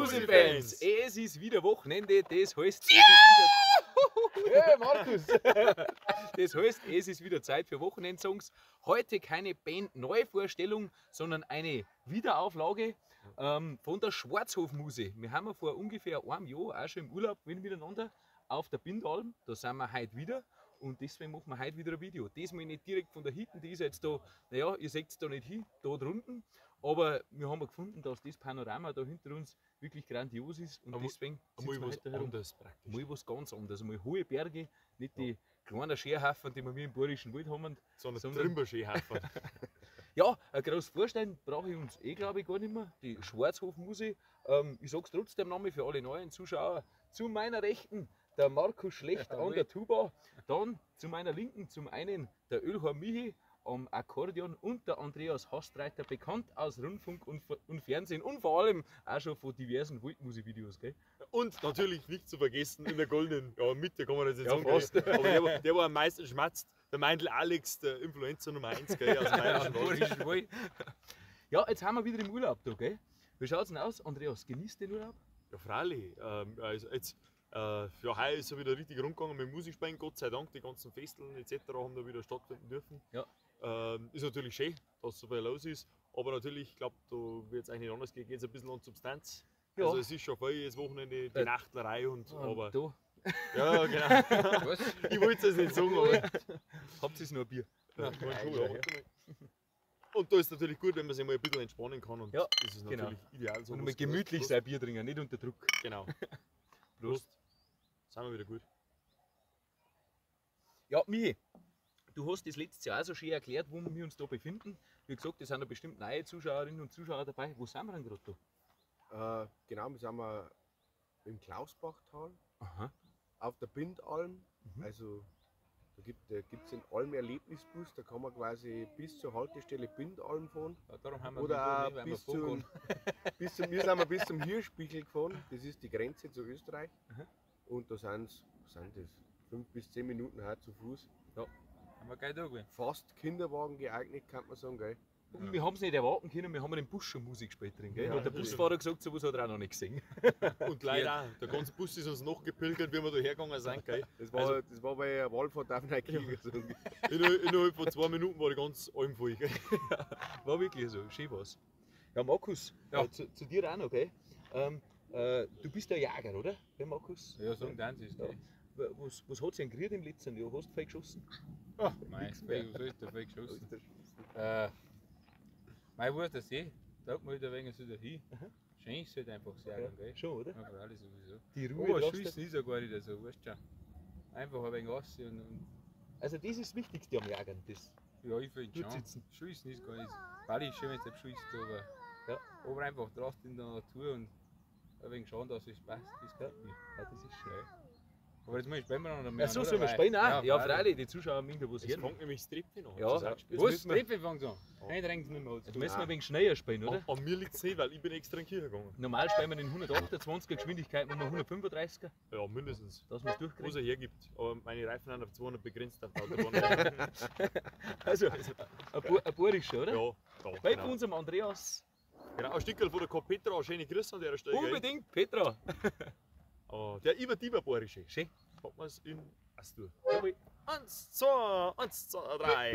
Musifans, es ist wieder Wochenende, das heißt, es ist wieder... Hey Markus! Das heißt, es ist wieder Zeit für Wochenendsongs. Heute keine Band-Neuvorstellung, sondern eine Wiederauflage von der Schwarzhofmuse. Wir haben vor ungefähr einem Jahr auch schon im Urlaub miteinander auf der Bindalm. Da sind wir heute wieder. Und deswegen machen wir heute wieder ein Video. Diesmal nicht direkt von der Hitten, die ist jetzt da, naja, ihr seht es da nicht hin, da drunten. Aber wir haben gefunden, dass das Panorama da hinter uns wirklich grandios ist. Und deswegen mal was anderes praktisch. Mal was ganz anderes. Mal hohe Berge, nicht die kleinen Scherhafen, die wir im Bayerischen Wald haben. Sondern Trimber-Scherhafen. Ja, ein großes Vorstellen brauche ich uns glaube ich gar nicht mehr. Die Schwarzhofmuse. Ich sage es trotzdem nochmal für alle neuen Zuschauer. Zu meiner Rechten der Markus Schlecht an der Tuba. Dann zu meiner Linken zum einen der Ölhorn Michi am Akkordeon und der Andreas Hastreiter, bekannt aus Rundfunk und Fernsehen und vor allem auch schon von diversen Waldmusikvideos. Gell? Und natürlich nicht zu vergessen in der goldenen Mitte, kann man das jetzt sagen. Fast. Aber der am meisten schmatzt, der Meindl Alex, der Influencer Nummer 1 gell, aus dem Bayerischen Wald. Ja, jetzt haben wir wieder im Urlaub da, gell? Wie schaut es denn aus, Andreas? Genießt den Urlaub? Ja, freilich. Also jetzt, ja, heuer ist er wieder richtig rundgegangen mit Musikspielen, Gott sei Dank. Die ganzen Festeln etc. haben da wieder stattfinden dürfen. Ja. Ist natürlich schön, dass so viel los ist, aber natürlich, ich glaube, da wird es eigentlich nicht anders gehen, geht es ein bisschen an Substanz. Ja. Also es ist schon viel, jetzt Wochenende, die Nachtlerei und aber... Da. Ja, genau. Was? Ich wollte es nicht sagen, aber... Habt ihr noch ein Bier? Ja, und da ist es natürlich gut, wenn man sich mal ein bisschen entspannen kann und ja, das ist natürlich ideal. So und mal gemütlich sein Bier trinken, nicht unter Druck. Genau. Prost. Sind wir wieder gut. Ja, Michi, du hast das letztes Jahr auch so schön erklärt, wo wir uns da befinden. Wie gesagt, es sind da bestimmt neue Zuschauerinnen und Zuschauer dabei. Wo sind wir denn gerade da? Genau, wir sind im Klausbachtal, auf der Bindalm. Also da gibt es den Alm-Erlebnisbus, da kann man quasi bis zur Haltestelle Bindalm fahren. Ja, darum haben wir oder auch bis zum Hirschbichel gefahren, das ist die Grenze zu Österreich. Und da sind das 5 bis 10 Minuten halt zu Fuß. Ja, haben wir geil da gewesen. Fast Kinderwagen geeignet, kann man sagen, gell? Und wir haben es nicht erwarten können, wir haben den Bus schon Musik gespielt drin. Gell? Ja, hat der Busfahrer gesagt, sowas hat er auch noch nicht gesehen. Und leider auch, der ganze Bus ist uns noch gepilgert, wie wir da hergegangen sind. Gell? Das war bei einer Wallfahrt auf einer Kirche. Innerhalb von 2 Minuten war die ganze Alm voll. Gell? War wirklich so, schön was. Ja, Markus, zu dir auch noch, gell? Du bist der Jäger, oder? Der Markus? Ja, so ein Tanz gell? Was hat es denn gekriegt im letzten Jahr? Hast du viel geschossen? Ach, mein, was soll ich da viel geschossen? Mein Wort, das sag mal da wegen so dahin. Schön ist halt einfach sagen, gell? Schon, oder? Ja, für alle sowieso. Die Ruhe. Aber Schießen ist ja gar nicht so, weißt du schon. Einfach ein wenig raus und. Also, das ist das Wichtigste am Jagen. Das. Ja, ich finde schon. Sitzen. Schießen ist gar nicht. Ball ist schön, wenn du nicht schießt, aber einfach draußen in der Natur und ein wenig schauen, dass es passt, das gefällt mir. Ja, das ist schön. Aber jetzt muss ich spielen wir noch mehr. Ja, so sollen wir spielen auch? Ja, freilich, die Zuschauer haben was hier. Jetzt fängt nämlich das Treppe an. Ja, was? Treppe fängt an? Nein, drängt nicht mehr aus. Jetzt müssen wir ein wenig schneller spielen, oder? An mir liegt es nicht, weil ich bin extra in die Kirche gegangen. Normal spielen wir in 128er Geschwindigkeit, machen wir 135er. Ja, mindestens. Dass man es durchkriegt. Was er hergibt. Aber meine Reifen sind auf 200 begrenzt auf der Autobahn. Also, ein Borischer, oder? Ja, da. Bei unserem Andreas. Genau, ein Stückchen von der K. Petra, schöne Grüße an der Stelle. Unbedingt, Petra. Der Iber-Tiber-Borische. Schön. Hat man es in Astur. Jawohl. 1, 2, 1, 2, 3.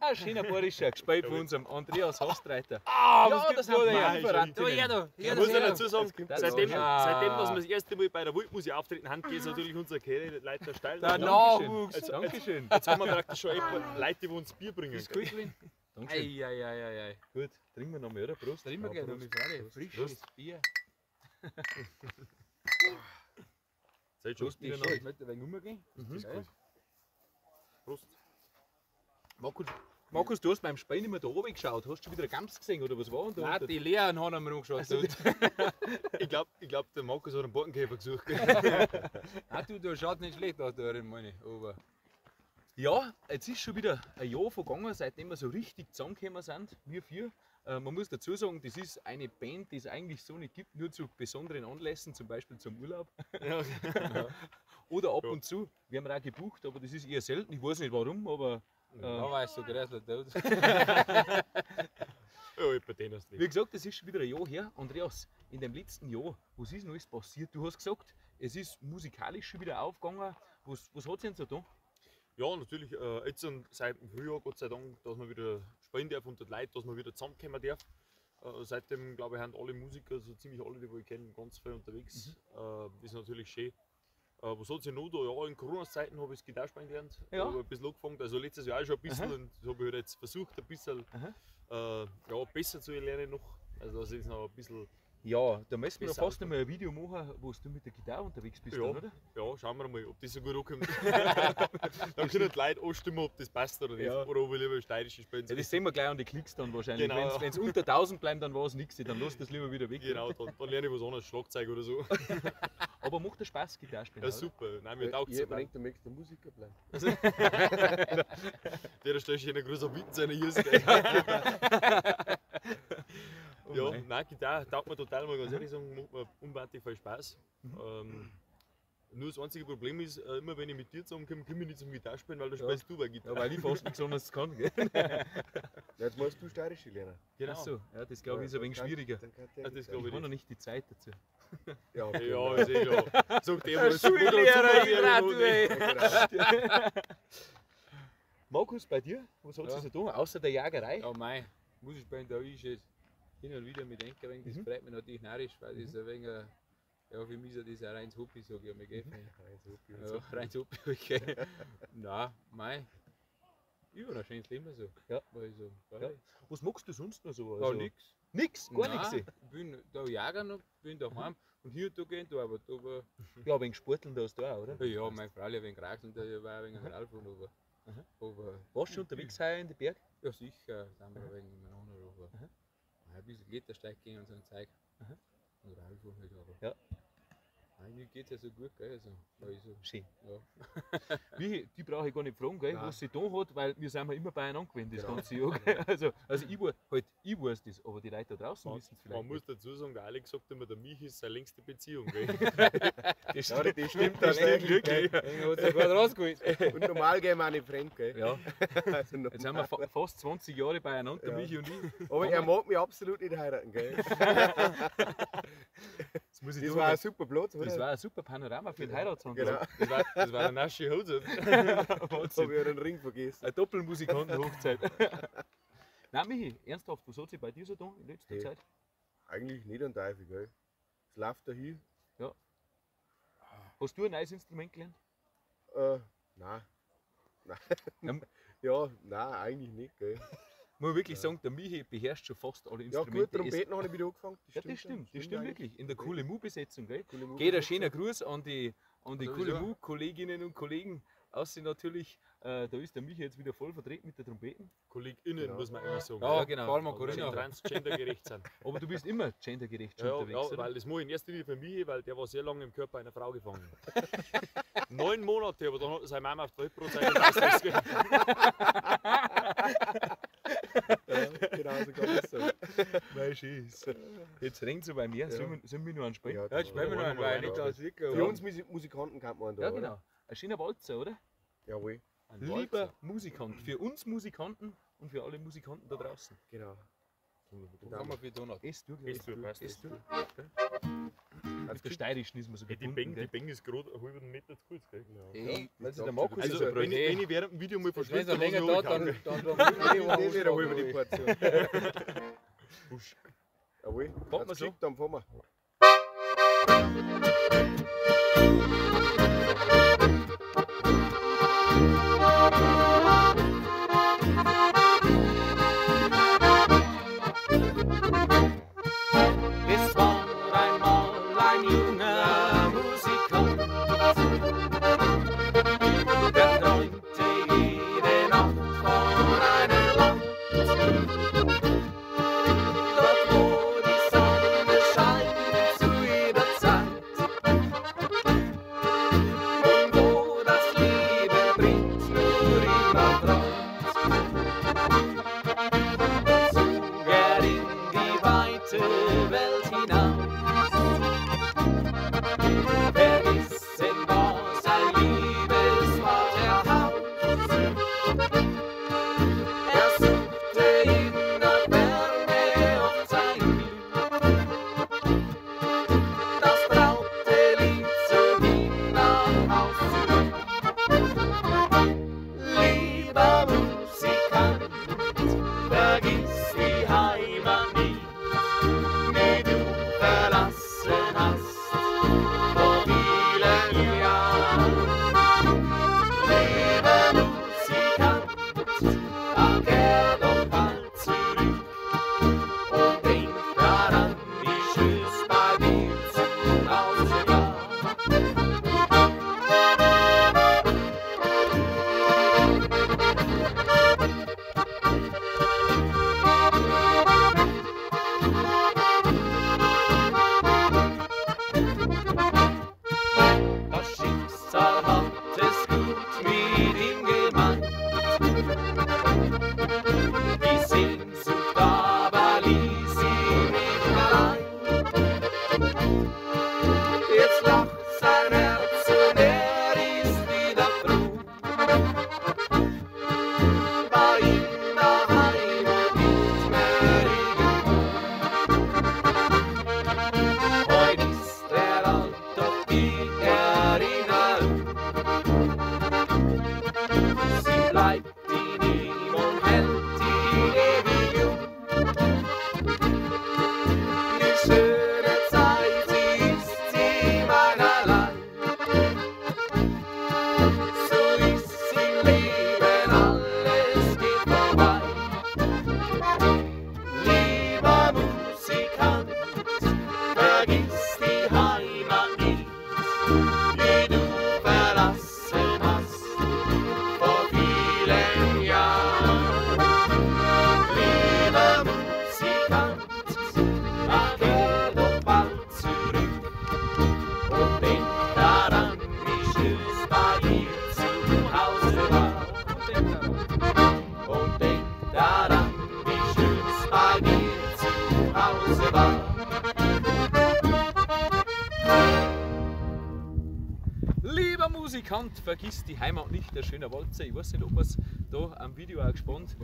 Ein schöner bayerischer gespielt von unserem Andreas Hastreiter. Ah, Ja, was das gibt's haben wir da? Lieferanten. Da, ja, da. Ich muss ja dazu sagen, Das seitdem, ist dass wir das erste Mal bei der Waldmusik auftreten haben, geht es natürlich unser Leiter steil. Der Jetzt Nachwuchs. Dankeschön. haben wir praktisch schon etwa Leute, die uns Bier bringen. Ist gut gewesen. Dankeschön. Ei. Gut, trinken wir noch mehr, oder? Prost. Trinken wir gleich noch mit Freude. Frisches Bier. Seid schon Prost, Bier Bier Ich möchte ein wenig umgehen. Ist gut. Prost. Markus, du hast beim Spiel nicht mehr da oben geschaut. Hast du schon wieder eine Gams gesehen oder was war denn da? Nein, unten? die Leeren haben wir angeschaut. Ich glaub, der Markus hat einen Borkenkäfer gesucht. Ah, du schaut nicht schlecht aus, der meine. Aber Ja, jetzt ist schon wieder ein Jahr vergangen, seitdem wir so richtig zusammengekommen sind, wir vier. Man muss dazu sagen, das ist eine Band, die es eigentlich so nicht gibt, nur zu besonderen Anlässen, zum Beispiel zum Urlaub. Ja. Oder ab Ja. und zu. Wir haben auch gebucht, aber das ist eher selten. Ich weiß nicht warum, aber da war ich so grässlich tot. Ja, bei denen hast du wie gesagt, das ist schon wieder ein Jahr her. Andreas, in dem letzten Jahr, was ist noch alles passiert? Du hast gesagt, es ist musikalisch schon wieder aufgegangen. Was hat es denn so da? Ja, natürlich. Jetzt seit dem Frühjahr, Gott sei Dank, dass man wieder spielen darf unter den Leuten, dass man wieder zusammenkommen darf. Seitdem, glaube ich, haben alle Musiker, so ziemlich alle, die ich kenne, ganz viel unterwegs. Das ist natürlich schön. Was hat sich noch da? Ja, in Corona-Zeiten habe ich das Gitarre spielen gelernt. Ja. Habe ein bisschen angefangen. Also letztes Jahr auch schon ein bisschen. Und das habe ich halt jetzt versucht, ein bisschen ja, besser zu lernen noch. Also das ist noch ein bisschen. Ja, da müssen wir Besser fast einmal ein Video machen, wo du mit der Gitarre unterwegs bist, Ja. dann, oder? Ja, schauen wir mal, ob das so gut ankommt. Dann können die Leute anstimmen, ob das passt oder nicht. Ja. Oder ob ich lieber steirische spielen Ja, soll. das sehen wir gleich an die Klicks dann wahrscheinlich. Genau. Wenn es unter 1000 bleiben, dann war es nichts. Dann lass das lieber wieder weg. Genau, dann lerne ich was anderes, Schlagzeug oder so. Aber macht dir Spaß, Gitarre spielen? Ja, oder? super. Nein, mir taugt es. Ich denke, du möchtest ein Musiker bleiben. Der stellt sich einen großen Witten seiner Jus. Oh Ja, mein. nein, Gitarre taugt mir total, mal ganz ehrlich sagen, macht mir unwahrscheinlich viel Spaß. Nur das einzige Problem ist, immer wenn ich mit dir zusammenkomme, komme ich nicht zum Gitarrespielen, weil du spielst du bei Ja, Gitarre. weil ich fast nichts anderes kann. Gell? Ja, jetzt musst du steirische lernen. Genau. Ach so, ja, das glaube ich ist ein wenig Dann kann- schwieriger. dann kann der Ja, das nicht glaub Ich habe noch nicht die Zeit dazu. sein. Ja, okay, Ja, ist eh klar. Sagt der, Der Schullehrer, ich grad, du, ey. genau. Markus, bei dir? Was hat Ja. sich so da? Außer der Jagerei? Ja, mei, muss ich spielen, da ist es hin und wieder mit denken, das freut mich natürlich narrisch, weil das ein wenig, ja, für mich ist das ein reines Hobby, sage ich einmal, gell? Ja, reines Hobby, okay. Nein, mei, ich habe ein schönes Leben so. Ja. Weil so, Ja. Was magst du sonst noch so? Ja, nix. Nix? Gar Nein, nichts? ich bin da Jager noch, bin daheim. Und hier und da gehen da, aber da war. Ja, wegen Sporteln da hast du auch, oder? Ja, mein Frau ein wenig Rauchen, da war ein wenig Radfahren, aber. Warst du schon unterwegs heuer in den Berg? Ja, sicher, sind wir ein wenig miteinander, aber. Ein bisschen Klettersteig gehen und so ein Zeug. Und Radfahren halt, aber. Ja. Mir geht es ja so gut, gell? Also, Schön. ja. Die brauche ich gar nicht fragen, gell, Nein. was sie da hat, weil wir sind ja immer beieinander gewesen das Genau. ganze Jahr. Gell? Also ich weiß das, aber die Leute da draußen wissen es Man vielleicht. muss dazu sagen, der Alex sagt immer, der Michi ist seine längste Beziehung. Gell? Das Ja, das stimmt das stimmt tatsächlich. wirklich. Irgendwo hat sich gerade rausgeholt. Und normal gehen wir auch nicht fremd, gell? Ja, Also normal. jetzt sind wir fast 20 Jahre beieinander, der Ja. Michi und ich. Aber er mag mich absolut nicht heiraten, gell? Das, muss ich Das tun, war ein super Platz, oder? das war ein super Panorama für den Heiratsantrag. Genau. Das war eine nasche Hose. Jetzt Wahnsinn. habe ich einen Ring vergessen. Eine Doppelmusikanten-Hochzeit. Nein, Michi, ernsthaft, was hat sich bei dir so da in letzter Hey. Zeit? Eigentlich nicht an Teufel, gell? Es läuft dahin. Hast du ein neues Instrument gelernt? Nein. Ja. Nein. Ja, nein, eigentlich nicht, gell? Muss wirklich sagen, der Michi beherrscht schon fast alle Ja, Instrumente. gut, Trompeten habe ich wieder angefangen. Ja, das stimmt eigentlich. wirklich. In der coole Mu-Besetzung, gell? Coole Musik. Geht ein schöner Gruß an die Sowieso. coole Mu-Kolleginnen und Kollegen. Außer natürlich, da ist der Michi jetzt wieder voll vertreten mit der Trompeten. KollegInnen, Genau. muss man eigentlich sagen. Ja, genau. Vor allem Weil wir Corinna. transgendergerecht sind. Aber du bist immer gendergerecht schon Ja, unterwegs, ja, oder? weil das mache ich in erster Linie für mich, weil der war sehr lange im Körper einer Frau gefangen. 9 Monate, aber dann hat seine Mama auf die Weltbrotzeit das gegeben. Ja, genau so kann man sagen. Mein Schiss. Jetzt rennt sie bei mir. Ja. Sollen wir noch einen spielen? Ja, Ja, jetzt spielen wir noch einen, weil ich da sicher. Für uns Musikanten kann man da, Ja, oder? genau. Ein schöner Walzer, oder? Jawohl, Ein Lieber Walzer. Musikant. Für uns Musikanten und für alle Musikanten da draußen. genau. Was haben wir für Donut? Es du, Es du, passt. es du. Auf der Steirischen ist man so Die gebunden, Beng gell? ist gerade einen halben Meter zu kurz. Gell? Genau. Ey, weil sie sagt der Markus schon, ist Also, so wenn breit. ich während dem Video mal Wenn verschwinde, es länger dauert, dann Ich nehme wieder über die Portion. Jawohl, Warten wir hat's so. geschickt, dann fahren wir. Es war einmal ein junger Musikant, der träumte jede Nacht von einem Land, dort wo die Sonne scheint zu jeder Zeit. die du verlassen hast vor vielen Jahren. Lieber Musikant, kehr doch bald zurück und denk daran, wie schön es bei dir zu Hause war. Und denk daran, wie schön es bei dir zu Hause war. Lieber Musikant, vergiss die Heimat nicht, der schöne Walzer. Ich weiß nicht, ob man es da am Video auch gespannt.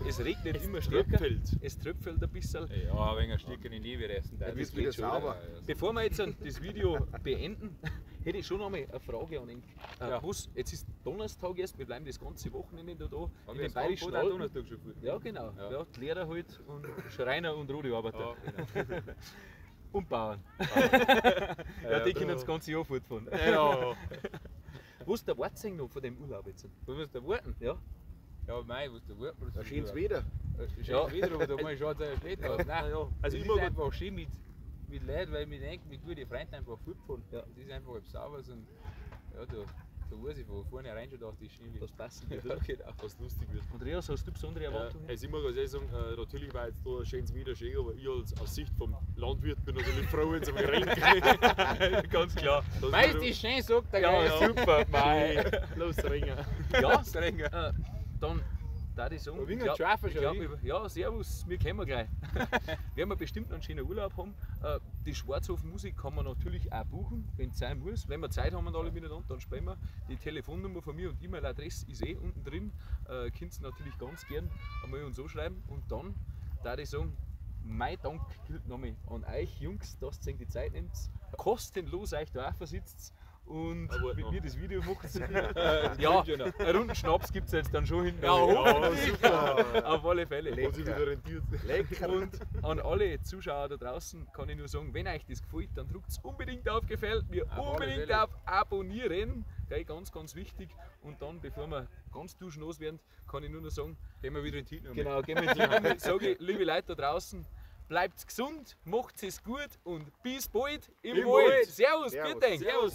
Es regnet immer stärker. Es tröpfelt ein bisschen. Ja, ein wenig ein Stückchen in die wir essen. Da wird wieder sauber. Bevor wir jetzt das Video beenden, hätte ich schon einmal eine Frage an ihn. Jetzt ist Donnerstag erst, wir bleiben das ganze Wochenende da in den Bayerischen Alpen. Donnerstag schon gut. Ja, genau. Ja. die Lehrer halt und Schreiner und Rohdearbeiter. Ja, genau. Und Bauern. Die können das ganze Jahr fortfahren. Ja. Was der Wort noch von dem Urlaub jetzt? Was musst du warten? Ja. Ja, mei, was der Wort. Da schönes Wetter. Schönes Wetter, aber da mal schon sehr schlecht aus. Nein, Also es immer ist einfach schön mit Leuten, weil ich denke, mit guten Freunden einfach fortfahren. Ja. Das ist einfach etwas Sauberes und ja, da weiß ich von vornherein schon gedacht, das ist schön. Das passen Ja, wird. genau. Was lustig wird. Andreas, hast du besondere Erwartungen? Also ich muss ganz ehrlich sagen, natürlich war jetzt da ein schönes Wetter schön, aber ich aus Sicht vom Landwirt bin natürlich froh, wenn es am Regen geht. Ganz klar. Meist ist schön, sagt der Ja, Geist. super. Mei. Los, Ringen. Ja, dann da ich sagen, Wien und Schafer schon. ja, servus, wir kommen gleich. Werden wir bestimmt noch einen schönen Urlaub haben. Die Schwarzhof-Musik kann man natürlich auch buchen, wenn es sein muss. Wenn wir Zeit haben und alle miteinander, dann spielen wir. Die Telefonnummer von mir und E-Mail-Adresse ist unten drin. Könnt ihr natürlich ganz gern einmal uns anschreiben. Und dann da ich sagen, mein Dank gilt nochmal an euch Jungs, dass ihr die Zeit nehmt, kostenlos euch da auch versitzt und mit mir das Video macht. Ja, einen runden Schnaps gibt es jetzt dann schon hinten. Ja, super. Auf alle Fälle. Hat sich wieder rentiert. Lecker. Und an alle Zuschauer da draußen kann ich nur sagen, wenn euch das gefällt, dann drückt unbedingt auf Gefällt mir, Auf alle unbedingt Fälle. auf Abonnieren. Gell, ganz, ganz wichtig. Und dann, bevor wir ganz duschlos werden, kann ich nur noch sagen, Gehen wir wieder in die Tüten. genau, gehen wir in die sage ich, liebe Leute da draußen, bleibt gesund, macht es gut und bis bald im Im Wald. Wald. Servus, Servus. bitte. Servus.